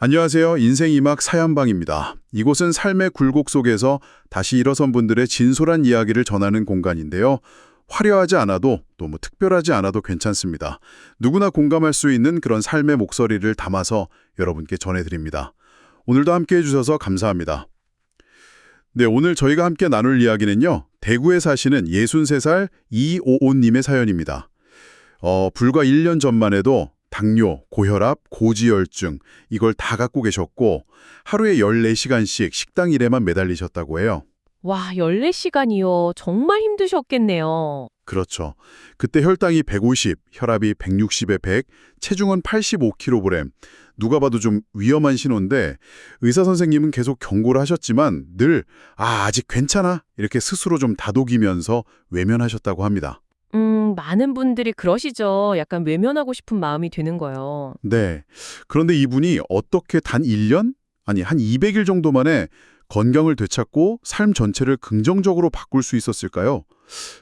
안녕하세요. 인생 이막 사연방입니다. 이곳은 삶의 굴곡 속에서 다시 일어선 분들의 진솔한 이야기를 전하는 공간인데요. 화려하지 않아도 너무 특별하지 않아도 괜찮습니다. 누구나 공감할 수 있는 그런 삶의 목소리를 담아서 여러분께 전해드립니다. 오늘도 함께해 주셔서 감사합니다. 네, 오늘 저희가 함께 나눌 이야기는요. 대구에 사시는 63살 이오온님의 사연입니다. 불과 1년 전만 해도 당뇨, 고혈압, 고지혈증 이걸 다 갖고 계셨고 하루에 14시간씩 식당 일에만 매달리셨다고 해요. 와, 14시간이요. 정말 힘드셨겠네요. 그렇죠. 그때 혈당이 150, 혈압이 160에 100, 체중은 85kg. 누가 봐도 좀 위험한 신호인데 의사 선생님은 계속 경고를 하셨지만 늘 아직 괜찮아 이렇게 스스로 좀 다독이면서 외면하셨다고 합니다. 많은 분들이 그러시죠. 약간 외면하고 싶은 마음이 드는 거요. 네. 그런데 이분이 어떻게 단 1년? 아니, 한 200일 정도 만에 건강을 되찾고 삶 전체를 긍정적으로 바꿀 수 있었을까요?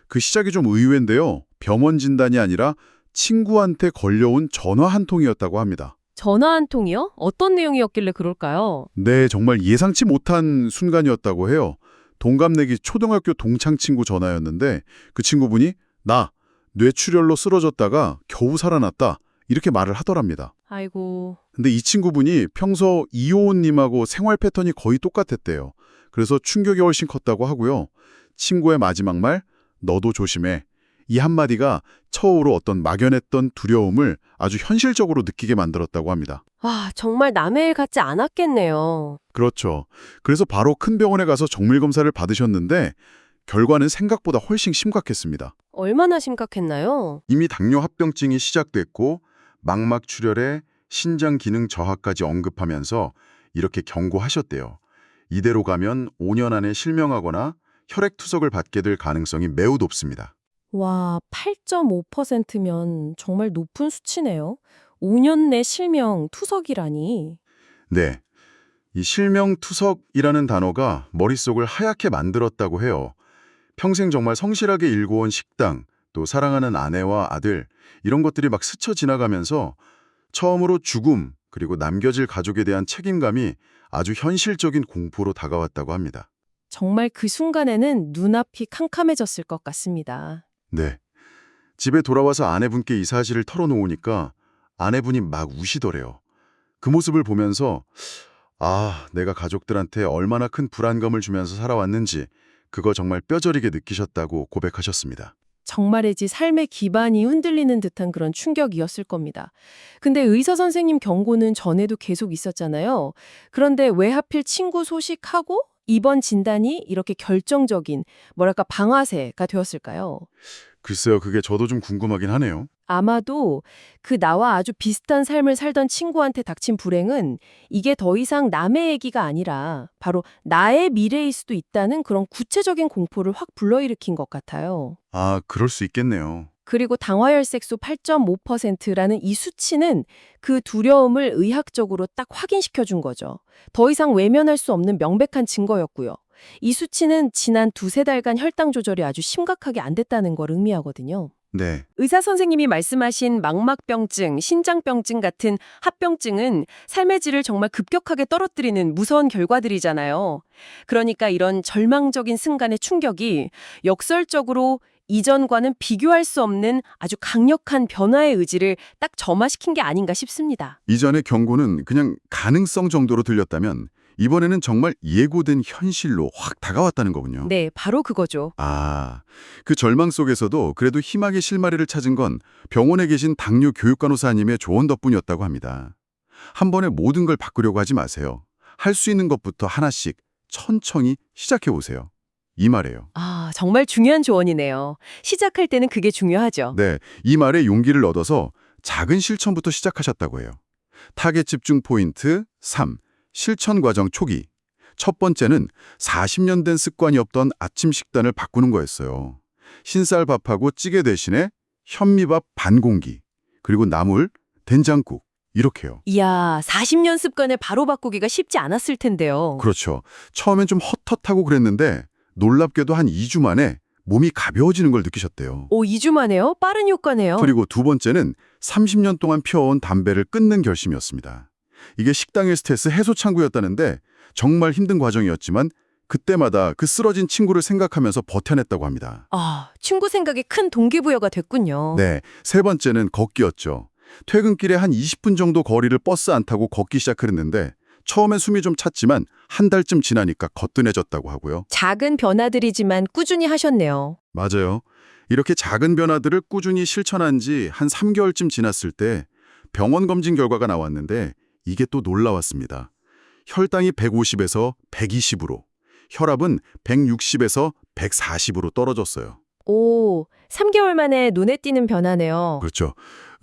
그 시작이 좀 의외인데요. 병원 진단이 아니라 친구한테 걸려온 전화 한 통이었다고 합니다. 전화 한 통이요? 어떤 내용이었길래 그럴까요? 네, 정말 예상치 못한 순간이었다고 해요. 동갑내기 초등학교 동창 친구 전화였는데 그 친구분이 나 뇌출혈로 쓰러졌다가 겨우 살아났다 이렇게 말을 하더랍니다. 아이고, 근데 이 친구분이 평소 이호은님하고 생활 패턴이 거의 똑같았대요. 그래서 충격이 훨씬 컸다고 하고요. 친구의 마지막 말, 너도 조심해. 이 한마디가 처우로 어떤 막연했던 두려움을 아주 현실적으로 느끼게 만들었다고 합니다. 와, 정말 남의 일 같지 않았겠네요. 그렇죠. 그래서 바로 큰 병원에 가서 정밀 검사를 받으셨는데 결과는 생각보다 훨씬 심각했습니다. 얼마나 심각했나요? 이미 당뇨 합병증이 시작됐고 망막 출혈에 신장 기능 저하까지 언급하면서 이렇게 경고하셨대요. 이대로 가면 5년 안에 실명하거나 혈액 투석을 받게 될 가능성이 매우 높습니다. 와, 8.5%면 정말 높은 수치네요. 5년 내 실명 투석이라니. 네, 이 실명 투석이라는 단어가 머릿속을 하얗게 만들었다고 해요. 평생 정말 성실하게 일궈온 식당, 또 사랑하는 아내와 아들 이런 것들이 막 스쳐 지나가면서 처음으로 죽음 그리고 남겨질 가족에 대한 책임감이 아주 현실적인 공포로 다가왔다고 합니다. 정말 그 순간에는 눈앞이 캄캄해졌을 것 같습니다. 네. 집에 돌아와서 아내분께 이 사실을 털어놓으니까 아내분이 막 우시더래요. 그 모습을 보면서 내가 가족들한테 얼마나 큰 불안감을 주면서 살아왔는지 그거 정말 뼈저리게 느끼셨다고 고백하셨습니다. 정말이지 삶의 기반이 흔들리는 듯한 그런 충격이었을 겁니다. 근데 의사 선생님 경고는 전에도 계속 있었잖아요. 그런데 왜 하필 친구 소식하고 이번 진단이 이렇게 결정적인, 뭐랄까, 방아쇠가 되었을까요? 글쎄요, 그게 저도 좀 궁금하긴 하네요. 아마도 그 나와 아주 비슷한 삶을 살던 친구한테 닥친 불행은 이게 더 이상 남의 얘기가 아니라 바로 나의 미래일 수도 있다는 그런 구체적인 공포를 확 불러일으킨 것 같아요. 그럴 수 있겠네요. 그리고 당화혈색소 8.5%라는 이 수치는 그 두려움을 의학적으로 딱 확인시켜 준 거죠. 더 이상 외면할 수 없는 명백한 증거였고요. 이 수치는 지난 두세 달간 혈당 조절이 아주 심각하게 안 됐다는 걸 의미하거든요. 네. 의사 선생님이 말씀하신 망막병증, 신장병증 같은 합병증은 삶의 질을 정말 급격하게 떨어뜨리는 무서운 결과들이잖아요. 그러니까 이런 절망적인 순간의 충격이 역설적으로 이전과는 비교할 수 없는 아주 강력한 변화의 의지를 딱 점화시킨 게 아닌가 싶습니다. 이전의 경고는 그냥 가능성 정도로 들렸다면 이번에는 정말 예고된 현실로 확 다가왔다는 거군요. 네, 바로 그거죠. 그 절망 속에서도 그래도 희망의 실마리를 찾은 건 병원에 계신 당뇨 교육간호사님의 조언 덕분이었다고 합니다. 한 번에 모든 걸 바꾸려고 하지 마세요. 할 수 있는 것부터 하나씩 천천히 시작해 보세요. 이 말이에요. 정말 중요한 조언이네요. 시작할 때는 그게 중요하죠. 네, 이 말에 용기를 얻어서 작은 실천부터 시작하셨다고 해요. 타겟 집중 포인트 3. 실천 과정 초기. 첫 번째는 40년 된 습관이 없던 아침 식단을 바꾸는 거였어요. 흰쌀밥하고 찌개 대신에 현미밥 반 공기, 그리고 나물, 된장국 이렇게요. 이야, 40년 습관을 바로 바꾸기가 쉽지 않았을 텐데요. 그렇죠. 처음엔 좀 헛헛하고 그랬는데 놀랍게도 한 2주 만에 몸이 가벼워지는 걸 느끼셨대요. 2주 만에요? 빠른 효과네요. 그리고 두 번째는 30년 동안 피워온 담배를 끊는 결심이었습니다. 이게 식당의 스트레스 해소 창구였다는데 정말 힘든 과정이었지만 그때마다 그 쓰러진 친구를 생각하면서 버텨냈다고 합니다. 아, 친구 생각이 큰 동기부여가 됐군요. 네, 세 번째는 걷기였죠. 퇴근길에 한 20분 정도 거리를 버스 안 타고 걷기 시작했는데 처음엔 숨이 좀 찼지만 한 달쯤 지나니까 거뜬해졌다고 하고요. 작은 변화들이지만 꾸준히 하셨네요. 맞아요. 이렇게 작은 변화들을 꾸준히 실천한 지 한 3개월쯤 지났을 때 병원 검진 결과가 나왔는데 이게 또 놀라웠습니다. 혈당이 150에서 120으로, 혈압은 160에서 140으로 떨어졌어요. 오, 3개월 만에 눈에 띄는 변화네요. 그렇죠.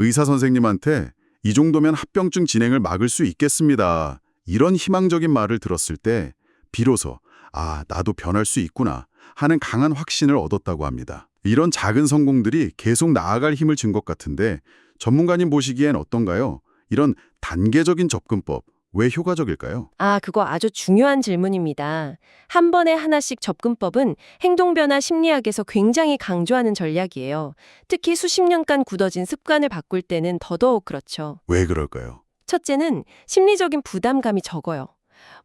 의사 선생님한테 이 정도면 합병증 진행을 막을 수 있겠습니다. 이런 희망적인 말을 들었을 때 비로소 아, 나도 변할 수 있구나 하는 강한 확신을 얻었다고 합니다. 이런 작은 성공들이 계속 나아갈 힘을 준 것 같은데 전문가님 보시기엔 어떤가요? 이런 단계적인 접근법, 왜 효과적일까요? 아, 그거 아주 중요한 질문입니다. 한 번에 하나씩 접근법은 행동변화 심리학에서 굉장히 강조하는 전략이에요. 특히 수십 년간 굳어진 습관을 바꿀 때는 더더욱 그렇죠. 왜 그럴까요? 첫째는 심리적인 부담감이 적어요.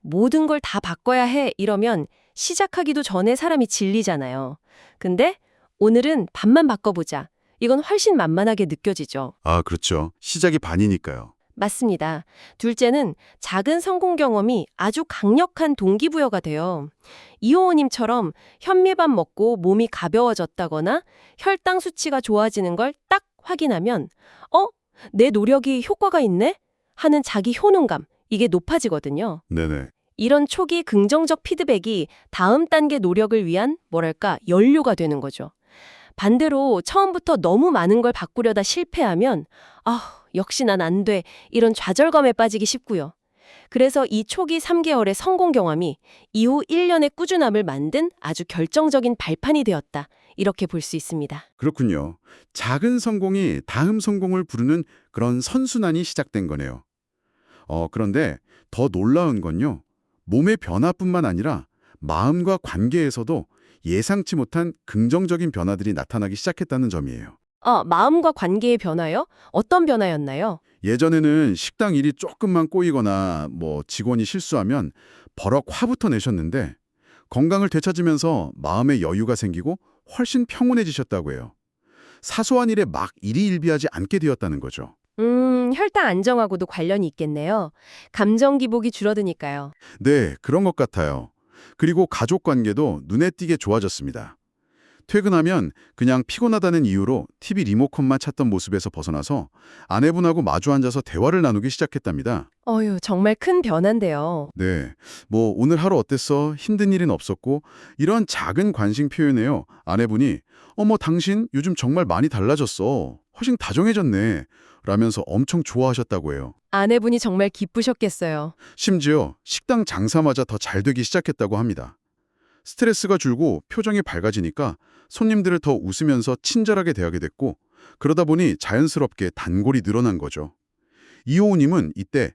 모든 걸 다 바꿔야 해 이러면 시작하기도 전에 사람이 질리잖아요. 근데 오늘은 반만 바꿔보자. 이건 훨씬 만만하게 느껴지죠. 아, 그렇죠. 시작이 반이니까요. 맞습니다. 둘째는 작은 성공 경험이 아주 강력한 동기부여가 돼요. 이호호님처럼 현미밥 먹고 몸이 가벼워졌다거나 혈당 수치가 좋아지는 걸 딱 확인하면 내 노력이 효과가 있네? 하는 자기 효능감, 이게 높아지거든요. 네네. 이런 초기 긍정적 피드백이 다음 단계 노력을 위한 연료가 되는 거죠. 반대로 처음부터 너무 많은 걸 바꾸려다 실패하면 역시 난 안 돼. 이런 좌절감에 빠지기 쉽고요. 그래서 이 초기 3개월의 성공 경험이 이후 1년의 꾸준함을 만든 아주 결정적인 발판이 되었다. 이렇게 볼 수 있습니다. 그렇군요. 작은 성공이 다음 성공을 부르는 그런 선순환이 시작된 거네요. 그런데 더 놀라운 건요. 몸의 변화뿐만 아니라 마음과 관계에서도 예상치 못한 긍정적인 변화들이 나타나기 시작했다는 점이에요. 마음과 관계의 변화요? 어떤 변화였나요? 예전에는 식당 일이 조금만 꼬이거나 직원이 실수하면 버럭 화부터 내셨는데 건강을 되찾으면서 마음의 여유가 생기고 훨씬 평온해지셨다고 해요. 사소한 일에 막 일희일비하지 않게 되었다는 거죠. 혈당 안정하고도 관련이 있겠네요. 감정 기복이 줄어드니까요. 네, 그런 것 같아요. 그리고 가족 관계도 눈에 띄게 좋아졌습니다. 퇴근하면 그냥 피곤하다는 이유로 TV 리모컨만 찾던 모습에서 벗어나서 아내분하고 마주 앉아서 대화를 나누기 시작했답니다. 어휴, 정말 큰 변화인데요. 네, 오늘 하루 어땠어? 힘든 일은 없었고 이런 작은 관심 표현에요. 아내분이 어머 당신 요즘 정말 많이 달라졌어. 훨씬 다정해졌네. 라면서 엄청 좋아하셨다고 해요. 아내분이 정말 기쁘셨겠어요. 심지어 식당 장사마저 더 잘 되기 시작했다고 합니다. 스트레스가 줄고 표정이 밝아지니까 손님들을 더 웃으면서 친절하게 대하게 됐고 그러다 보니 자연스럽게 단골이 늘어난 거죠. 이호우님은 이때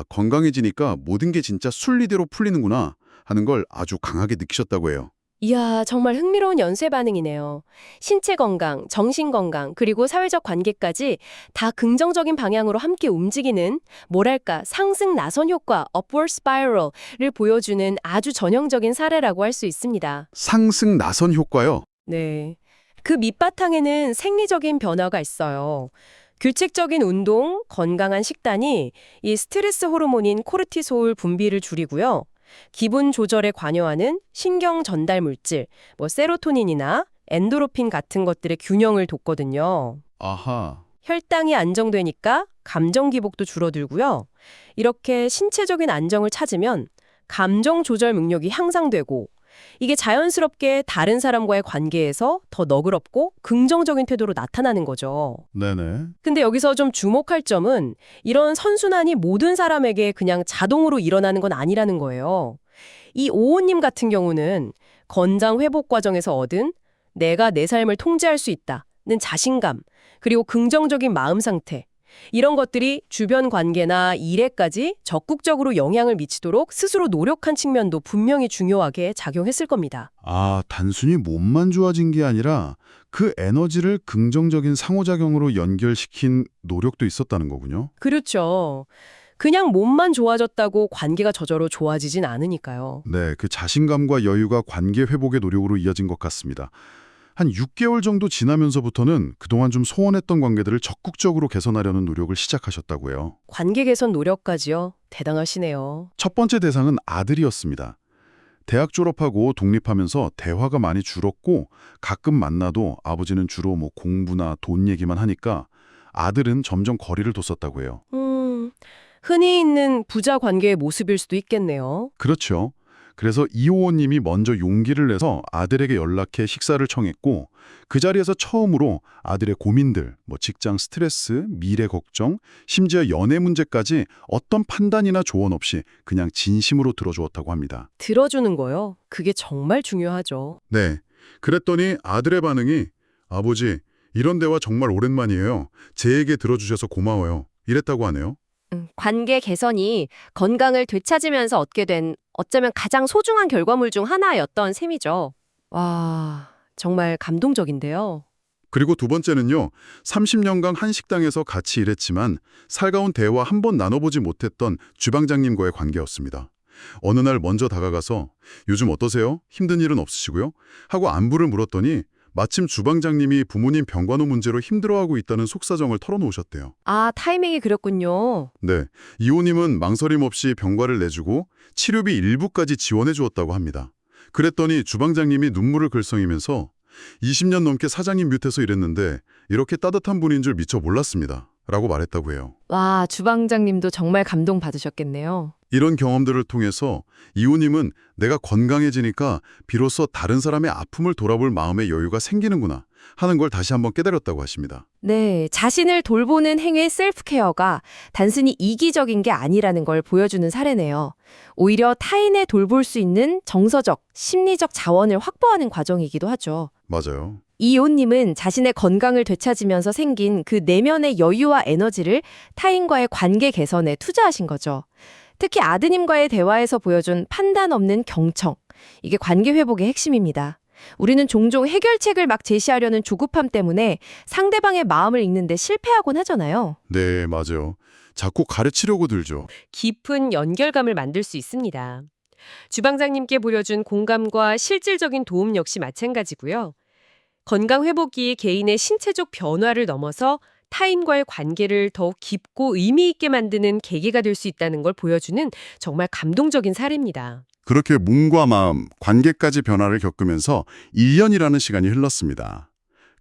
건강해지니까 모든 게 진짜 순리대로 풀리는구나 하는 걸 아주 강하게 느끼셨다고 해요. 이야, 정말 흥미로운 연쇄 반응이네요. 신체 건강, 정신 건강, 그리고 사회적 관계까지 다 긍정적인 방향으로 함께 움직이는 상승 나선 효과, upward spiral을 보여주는 아주 전형적인 사례라고 할 수 있습니다. 상승 나선 효과요? 네. 그 밑바탕에는 생리적인 변화가 있어요. 규칙적인 운동, 건강한 식단이 이 스트레스 호르몬인 코르티솔 분비를 줄이고요. 기분 조절에 관여하는 신경 전달 물질, 세로토닌이나 엔도르핀 같은 것들의 균형을 돋거든요. 아하. 혈당이 안정되니까 감정 기복도 줄어들고요. 이렇게 신체적인 안정을 찾으면 감정 조절 능력이 향상되고 이게 자연스럽게 다른 사람과의 관계에서 더 너그럽고 긍정적인 태도로 나타나는 거죠. 네네. 근데 여기서 좀 주목할 점은 이런 선순환이 모든 사람에게 그냥 자동으로 일어나는 건 아니라는 거예요. 이 오호님 같은 경우는 건강 회복 과정에서 얻은 내가 내 삶을 통제할 수 있다는 자신감, 그리고 긍정적인 마음 상태, 이런 것들이 주변 관계나 일에까지 적극적으로 영향을 미치도록 스스로 노력한 측면도 분명히 중요하게 작용했을 겁니다. 단순히 몸만 좋아진 게 아니라 그 에너지를 긍정적인 상호작용으로 연결시킨 노력도 있었다는 거군요. 그렇죠. 그냥 몸만 좋아졌다고 관계가 저절로 좋아지진 않으니까요. 네, 그 자신감과 여유가 관계 회복의 노력으로 이어진 것 같습니다. 한 6개월 정도 지나면서부터는 그동안 좀 소원했던 관계들을 적극적으로 개선하려는 노력을 시작하셨다고요. 관계 개선 노력까지요? 대단하시네요. 첫 번째 대상은 아들이었습니다. 대학 졸업하고 독립하면서 대화가 많이 줄었고 가끔 만나도 아버지는 주로 공부나 돈 얘기만 하니까 아들은 점점 거리를 뒀었다고 해요. 흔히 있는 부자 관계의 모습일 수도 있겠네요. 그렇죠. 그래서 이호원님이 먼저 용기를 내서 아들에게 연락해 식사를 청했고 그 자리에서 처음으로 아들의 고민들, 직장 스트레스, 미래 걱정, 심지어 연애 문제까지 어떤 판단이나 조언 없이 그냥 진심으로 들어주었다고 합니다. 들어주는 거요? 그게 정말 중요하죠. 네. 그랬더니 아들의 반응이 아버지, 이런 대화 정말 오랜만이에요. 제 얘기 들어주셔서 고마워요. 이랬다고 하네요. 관계 개선이 건강을 되찾으면서 얻게 된 어쩌면 가장 소중한 결과물 중 하나였던 셈이죠. 와, 정말 감동적인데요. 그리고 두 번째는요. 30년간 한 식당에서 같이 일했지만 살가운 대화 한 번 나눠보지 못했던 주방장님과의 관계였습니다. 어느 날 먼저 다가가서 요즘 어떠세요? 힘든 일은 없으시고요? 하고 안부를 물었더니 마침 주방장님이 부모님 병간호 문제로 힘들어하고 있다는 속사정을 털어놓으셨대요. 아, 타이밍이 그랬군요. 네, 이호님은 망설임 없이 병가를 내주고 치료비 일부까지 지원해 주었다고 합니다. 그랬더니 주방장님이 눈물을 글썽이면서 20년 넘게 사장님 밑에서 일했는데 이렇게 따뜻한 분인 줄 미처 몰랐습니다. 라고 말했다고 해요. 와, 주방장님도 정말 감동받으셨겠네요. 이런 경험들을 통해서 이호님은 내가 건강해지니까 비로소 다른 사람의 아픔을 돌아볼 마음의 여유가 생기는구나 하는 걸 다시 한번 깨달았다고 하십니다. 네, 자신을 돌보는 행위의 셀프케어가 단순히 이기적인 게 아니라는 걸 보여주는 사례네요. 오히려 타인을 돌볼 수 있는 정서적, 심리적 자원을 확보하는 과정이기도 하죠. 맞아요. 이온님은 자신의 건강을 되찾으면서 생긴 그 내면의 여유와 에너지를 타인과의 관계 개선에 투자하신 거죠. 특히 아드님과의 대화에서 보여준 판단 없는 경청. 이게 관계 회복의 핵심입니다. 우리는 종종 해결책을 막 제시하려는 조급함 때문에 상대방의 마음을 읽는데 실패하곤 하잖아요. 네, 맞아요. 자꾸 가르치려고 들죠. 깊은 연결감을 만들 수 있습니다. 주방장님께 보여준 공감과 실질적인 도움 역시 마찬가지고요. 건강 회복이 개인의 신체적 변화를 넘어서 타인과의 관계를 더욱 깊고 의미 있게 만드는 계기가 될 수 있다는 걸 보여주는 정말 감동적인 사례입니다. 그렇게 몸과 마음, 관계까지 변화를 겪으면서 1년이라는 시간이 흘렀습니다.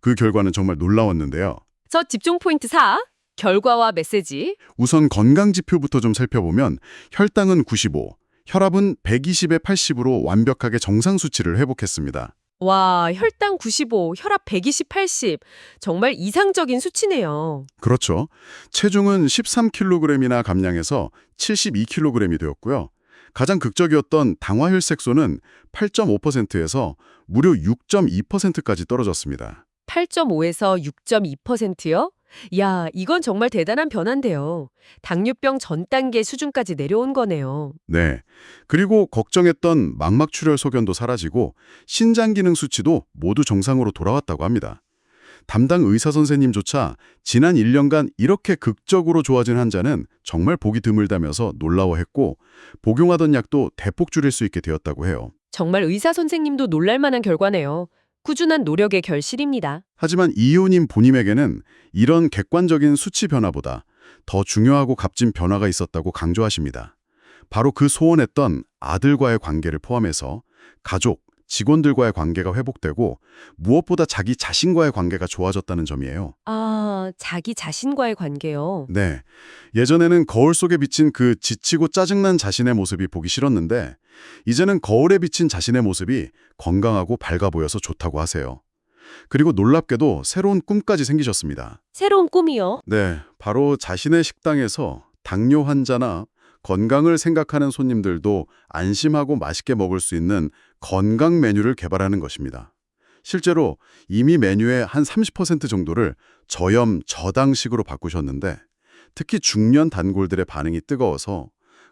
그 결과는 정말 놀라웠는데요. 첫 집중 포인트 4, 결과와 메시지. 우선 건강 지표부터 좀 살펴보면 혈당은 95, 혈압은 120에 80으로 완벽하게 정상 수치를 회복했습니다. 와, 혈당 95, 혈압 120, 80. 정말 이상적인 수치네요. 그렇죠. 체중은 13kg이나 감량해서 72kg이 되었고요. 가장 극적이었던 당화혈색소는 8.5%에서 무려 6.2%까지 떨어졌습니다. 8.5에서 6.2%요? 야, 이건 정말 대단한 변화인데요. 당뇨병 전 단계 수준까지 내려온 거네요. 네. 그리고 걱정했던 망막출혈 소견도 사라지고 신장 기능 수치도 모두 정상으로 돌아왔다고 합니다. 담당 의사 선생님조차 지난 1년간 이렇게 극적으로 좋아진 환자는 정말 보기 드물다면서 놀라워했고 복용하던 약도 대폭 줄일 수 있게 되었다고 해요. 정말 의사 선생님도 놀랄만한 결과네요. 꾸준한 노력의 결실입니다. 하지만 이효님 본인에게는 이런 객관적인 수치 변화보다 더 중요하고 값진 변화가 있었다고 강조하십니다. 바로 그 소원했던 아들과의 관계를 포함해서 가족, 직원들과의 관계가 회복되고 무엇보다 자기 자신과의 관계가 좋아졌다는 점이에요. 아, 자기 자신과의 관계요. 네, 예전에는 거울 속에 비친 그 지치고 짜증난 자신의 모습이 보기 싫었는데 이제는 거울에 비친 자신의 모습이 건강하고 밝아 보여서 좋다고 하세요. 그리고 놀랍게도 새로운 꿈까지 생기셨습니다. 새로운 꿈이요. 네, 바로 자신의 식당에서 당뇨 환자나 건강을 생각하는 손님들도 안심하고 맛있게 먹을 수 있는 건강 메뉴를 개발하는 것입니다. 실제로 이미 메뉴의 한 30% 정도를 저염, 저당식으로 바꾸셨는데 특히 중년 단골들의 반응이 뜨거워서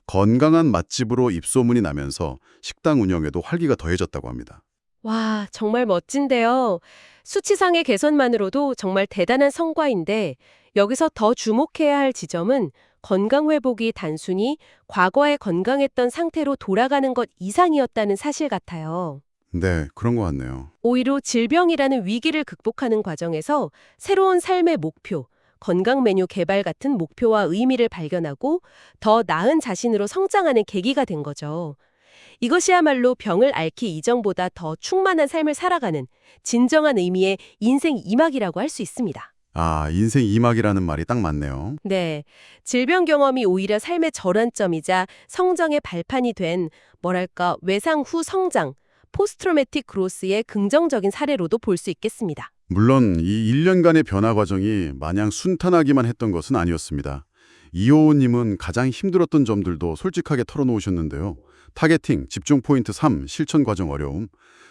건강한 맛집으로 입소문이 나면서 식당 운영에도 활기가 더해졌다고 합니다. 와, 정말 멋진데요. 수치상의 개선만으로도 정말 대단한 성과인데 여기서 더 주목해야 할 지점은 건강 회복이 단순히 과거에 건강했던 상태로 돌아가는 것 이상이었다는 사실 같아요. 네, 그런 것 같네요. 오히려 질병이라는 위기를 극복하는 과정에서 새로운 삶의 목표, 건강 메뉴 개발 같은 목표와 의미를 발견하고 더 나은 자신으로 성장하는 계기가 된 거죠. 이것이야말로 병을 앓기 이전보다 더 충만한 삶을 살아가는 진정한 의미의 인생 2막이라고 할 수 있습니다. 아, 인생 2막이라는 말이 딱 맞네요. 네, 질병 경험이 오히려 삶의 전환점이자 성장의 발판이 된 뭐랄까 외상 후 성장, 포스트로매틱 그로스의 긍정적인 사례로도 볼 수 있겠습니다. 물론 이 1년간의 변화 과정이 마냥 순탄하기만 했던 것은 아니었습니다. 이호우님은 가장 힘들었던 점들도 솔직하게 털어놓으셨는데요. 타겟팅, 집중 포인트 3, 실천 과정 어려움.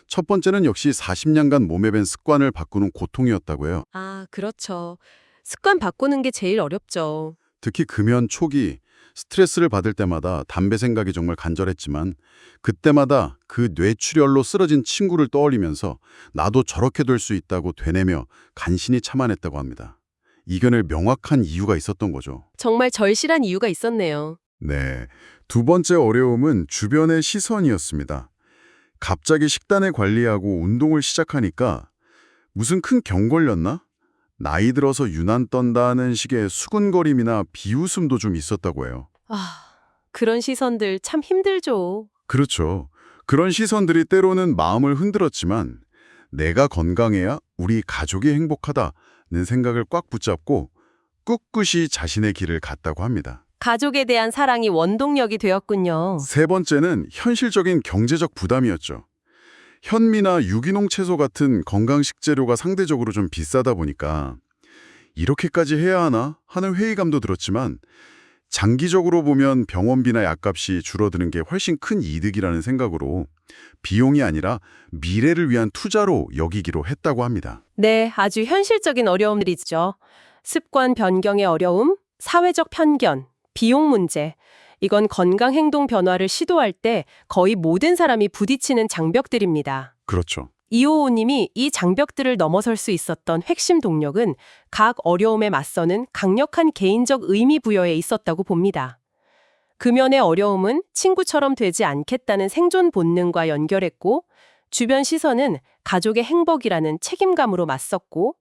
첫 번째는 역시 40년간 몸에 밴 습관을 바꾸는 고통이었다고 해요. 아, 그렇죠. 습관 바꾸는 게 제일 어렵죠. 특히 금연 초기, 스트레스를 받을 때마다 담배 생각이 정말 간절했지만 그때마다 그 뇌출혈로 쓰러진 친구를 떠올리면서 나도 저렇게 될 수 있다고 되뇌며 간신히 참아냈다고 합니다. 이겨낼 명확한 이유가 있었던 거죠. 정말 절실한 이유가 있었네요. 네. 두 번째 어려움은 주변의 시선이었습니다. 갑자기 식단을 관리하고 운동을 시작하니까 무슨 큰 병 걸렸나? 나이 들어서 유난 떤다는 식의 수군거림이나 비웃음도 좀 있었다고 해요. 아, 그런 시선들 참 힘들죠. 그렇죠. 그런 시선들이 때로는 마음을 흔들었지만 내가 건강해야 우리 가족이 행복하다는 생각을 꽉 붙잡고 꿋꿋이 자신의 길을 갔다고 합니다. 가족에 대한 사랑이 원동력이 되었군요. 세 번째는 현실적인 경제적 부담이었죠. 현미나 유기농 채소 같은 건강식 재료가 상대적으로 좀 비싸다 보니까 이렇게까지 해야 하나 하는 회의감도 들었지만 장기적으로 보면 병원비나 약값이 줄어드는 게 훨씬 큰 이득이라는 생각으로 비용이 아니라 미래를 위한 투자로 여기기로 했다고 합니다. 네, 아주 현실적인 어려움들이죠. 습관 변경의 어려움, 사회적 편견, 비용 문제. 이건 건강 행동 변화를 시도할 때 거의 모든 사람이 부딪히는 장벽들입니다. 그렇죠. 이호호님이 이 장벽들을 넘어설 수 있었던 핵심 동력은 각 어려움에 맞서는 강력한 개인적 의미 부여에 있었다고 봅니다. 금연의 어려움은 친구처럼 되지 않겠다는 생존 본능과 연결했고, 주변 시선은 가족의 행복이라는 책임감으로 맞섰고,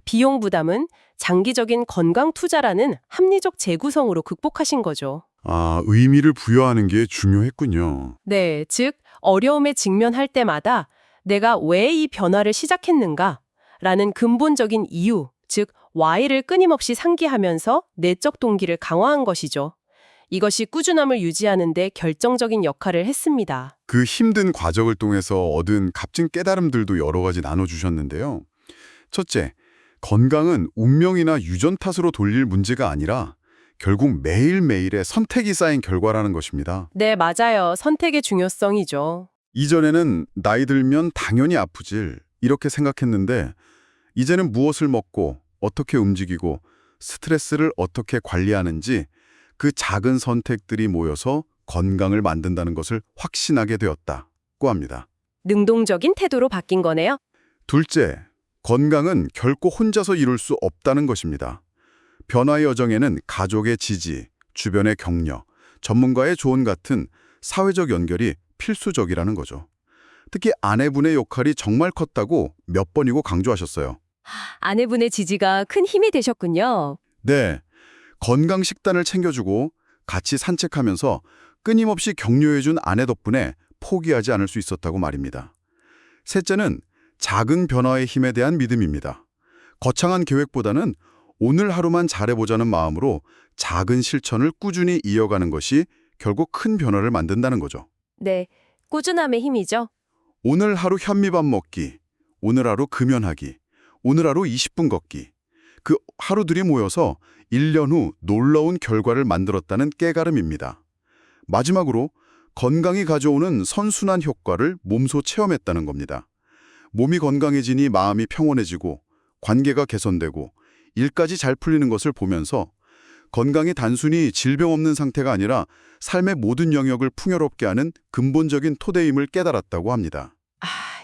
비용 부담은 장기적인 건강 투자라는 합리적 재구성으로 극복하신 거죠. 아, 의미를 부여하는 게 중요했군요. 네, 즉 어려움에 직면할 때마다 내가 왜 이 변화를 시작했는가? 라는 근본적인 이유, 즉 why를 끊임없이 상기하면서 내적 동기를 강화한 것이죠. 이것이 꾸준함을 유지하는 데 결정적인 역할을 했습니다. 그 힘든 과정을 통해서 얻은 값진 깨달음들도 여러 가지 나눠주셨는데요. 첫째, 건강은 운명이나 유전 탓으로 돌릴 문제가 아니라 결국 매일매일의 선택이 쌓인 결과라는 것입니다. 네, 맞아요. 선택의 중요성이죠. 이전에는 나이 들면 당연히 아프질 이렇게 생각했는데 이제는 무엇을 먹고 어떻게 움직이고 스트레스를 어떻게 관리하는지 그 작은 선택들이 모여서 건강을 만든다는 것을 확신하게 되었다고 합니다. 능동적인 태도로 바뀐 거네요. 둘째, 건강은 결코 혼자서 이룰 수 없다는 것입니다. 변화의 여정에는 가족의 지지, 주변의 격려, 전문가의 조언 같은 사회적 연결이 필수적이라는 거죠. 특히 아내분의 역할이 정말 컸다고 몇 번이고 강조하셨어요. 아내분의 지지가 큰 힘이 되셨군요. 네, 건강 식단을 챙겨주고 같이 산책하면서 끊임없이 격려해준 아내 덕분에 포기하지 않을 수 있었다고 말입니다. 셋째는 작은 변화의 힘에 대한 믿음입니다. 거창한 계획보다는 오늘 하루만 잘해보자는 마음으로 작은 실천을 꾸준히 이어가는 것이 결국 큰 변화를 만든다는 거죠. 네, 꾸준함의 힘이죠. 오늘 하루 현미밥 먹기, 오늘 하루 금연하기, 오늘 하루 20분 걷기. 그 하루들이 모여서 1년 후 놀라운 결과를 만들었다는 깨달음입니다. 마지막으로 건강이 가져오는 선순환 효과를 몸소 체험했다는 겁니다. 몸이 건강해지니 마음이 평온해지고 관계가 개선되고 일까지 잘 풀리는 것을 보면서 건강이 단순히 질병 없는 상태가 아니라 삶의 모든 영역을 풍요롭게 하는 근본적인 토대임을 깨달았다고 합니다.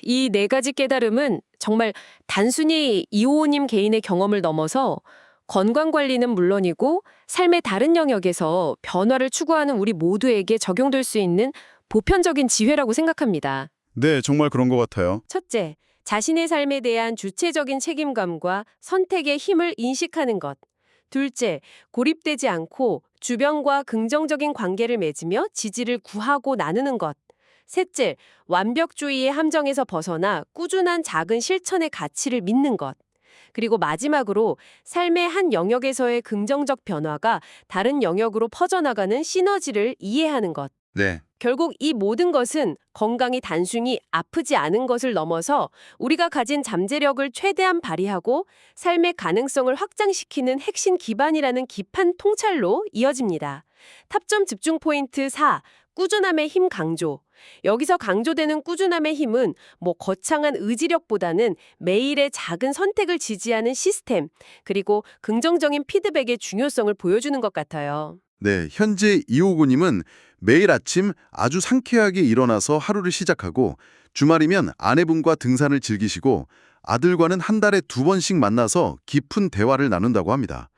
이 네 가지 깨달음은 정말 단순히 이호호님 개인의 경험을 넘어서 건강관리는 물론이고 삶의 다른 영역에서 변화를 추구하는 우리 모두에게 적용될 수 있는 보편적인 지혜라고 생각합니다. 네, 정말 그런 것 같아요. 첫째, 자신의 삶에 대한 주체적인 책임감과 선택의 힘을 인식하는 것. 둘째, 고립되지 않고 주변과 긍정적인 관계를 맺으며 지지를 구하고 나누는 것. 셋째, 완벽주의의 함정에서 벗어나 꾸준한 작은 실천의 가치를 믿는 것. 그리고 마지막으로 삶의 한 영역에서의 긍정적 변화가 다른 영역으로 퍼져나가는 시너지를 이해하는 것. 네. 결국 이 모든 것은 건강이 단순히 아프지 않은 것을 넘어서 우리가 가진 잠재력을 최대한 발휘하고 삶의 가능성을 확장시키는 핵심 기반이라는 깊은 통찰로 이어집니다. 탑점 집중 포인트 4. 꾸준함의 힘 강조. 여기서 강조되는 꾸준함의 힘은 거창한 의지력보다는 매일의 작은 선택을 지지하는 시스템, 그리고 긍정적인 피드백의 중요성을 보여주는 것 같아요. 네, 현재 이호구님은 매일 아침 아주 상쾌하게 일어나서 하루를 시작하고 주말이면 아내분과 등산을 즐기시고 아들과는 한 달에 2번씩 만나서 깊은 대화를 나눈다고 합니다.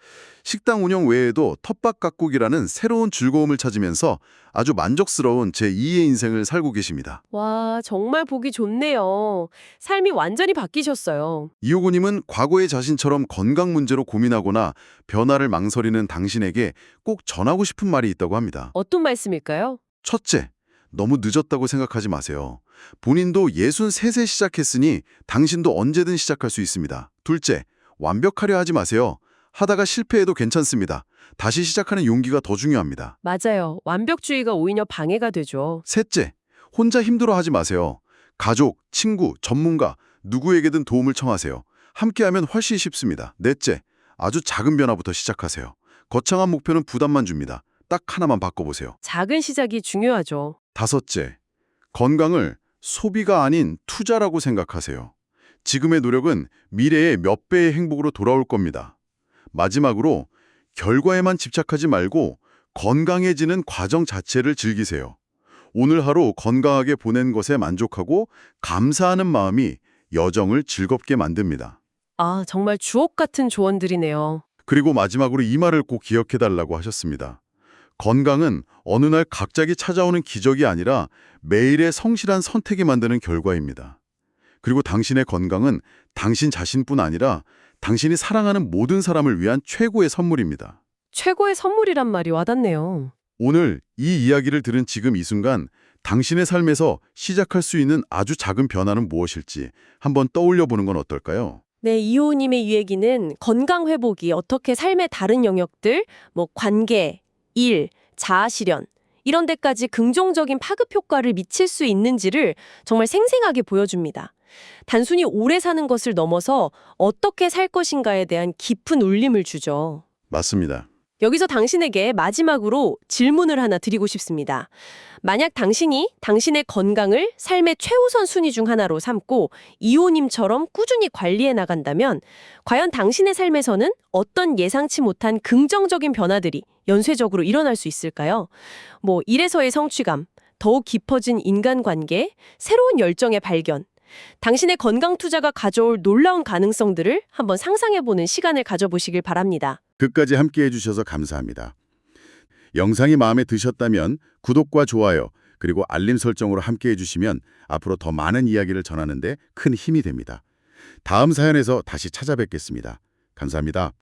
식당 운영 외에도 텃밭 가꾸기라는 새로운 즐거움을 찾으면서 아주 만족스러운 제2의 인생을 살고 계십니다. 와, 정말 보기 좋네요. 삶이 완전히 바뀌셨어요. 이호구님은 과거의 자신처럼 건강 문제로 고민하거나 변화를 망설이는 당신에게 꼭 전하고 싶은 말이 있다고 합니다. 어떤 말씀일까요? 첫째, 너무 늦었다고 생각하지 마세요. 본인도 63세 시작했으니 당신도 언제든 시작할 수 있습니다. 둘째, 완벽하려 하지 마세요. 하다가 실패해도 괜찮습니다. 다시 시작하는 용기가 더 중요합니다. 맞아요. 완벽주의가 오히려 방해가 되죠. 셋째, 혼자 힘들어하지 마세요. 가족, 친구, 전문가, 누구에게든 도움을 청하세요. 함께하면 훨씬 쉽습니다. 넷째, 아주 작은 변화부터 시작하세요. 거창한 목표는 부담만 줍니다. 딱 하나만 바꿔보세요. 작은 시작이 중요하죠. 다섯째, 건강을 소비가 아닌 투자라고 생각하세요. 지금의 노력은 미래의 몇 배의 행복으로 돌아올 겁니다. 마지막으로 결과에만 집착하지 말고 건강해지는 과정 자체를 즐기세요. 오늘 하루 건강하게 보낸 것에 만족하고 감사하는 마음이 여정을 즐겁게 만듭니다. 아, 정말 주옥 같은 조언들이네요. 그리고 마지막으로 이 말을 꼭 기억해달라고 하셨습니다. 건강은 어느 날 갑자기 찾아오는 기적이 아니라 매일의 성실한 선택이 만드는 결과입니다. 그리고 당신의 건강은 당신 자신뿐 아니라 당신이 사랑하는 모든 사람을 위한 최고의 선물입니다. 최고의 선물이란 말이 와닿네요. 오늘 이 이야기를 들은 지금 이 순간 당신의 삶에서 시작할 수 있는 아주 작은 변화는 무엇일지 한번 떠올려 보는 건 어떨까요? 네, 이호님의 이 얘기는 건강 회복이 어떻게 삶의 다른 영역들, 관계, 일, 자아 실현, 이런 데까지 긍정적인 파급 효과를 미칠 수 있는지를 정말 생생하게 보여줍니다. 단순히 오래 사는 것을 넘어서 어떻게 살 것인가에 대한 깊은 울림을 주죠. 맞습니다. 여기서 당신에게 마지막으로 질문을 하나 드리고 싶습니다. 만약 당신이 당신의 건강을 삶의 최우선 순위 중 하나로 삼고 이호님처럼 꾸준히 관리해 나간다면 과연 당신의 삶에서는 어떤 예상치 못한 긍정적인 변화들이 연쇄적으로 일어날 수 있을까요? 일에서의 성취감, 더욱 깊어진 인간관계, 새로운 열정의 발견, 당신의 건강 투자가 가져올 놀라운 가능성들을 한번 상상해보는 시간을 가져보시길 바랍니다. 끝까지 함께해 주셔서 감사합니다. 영상이 마음에 드셨다면 구독과 좋아요 그리고 알림 설정으로 함께해 주시면 앞으로 더 많은 이야기를 전하는 데 큰 힘이 됩니다. 다음 사연에서 다시 찾아뵙겠습니다. 감사합니다.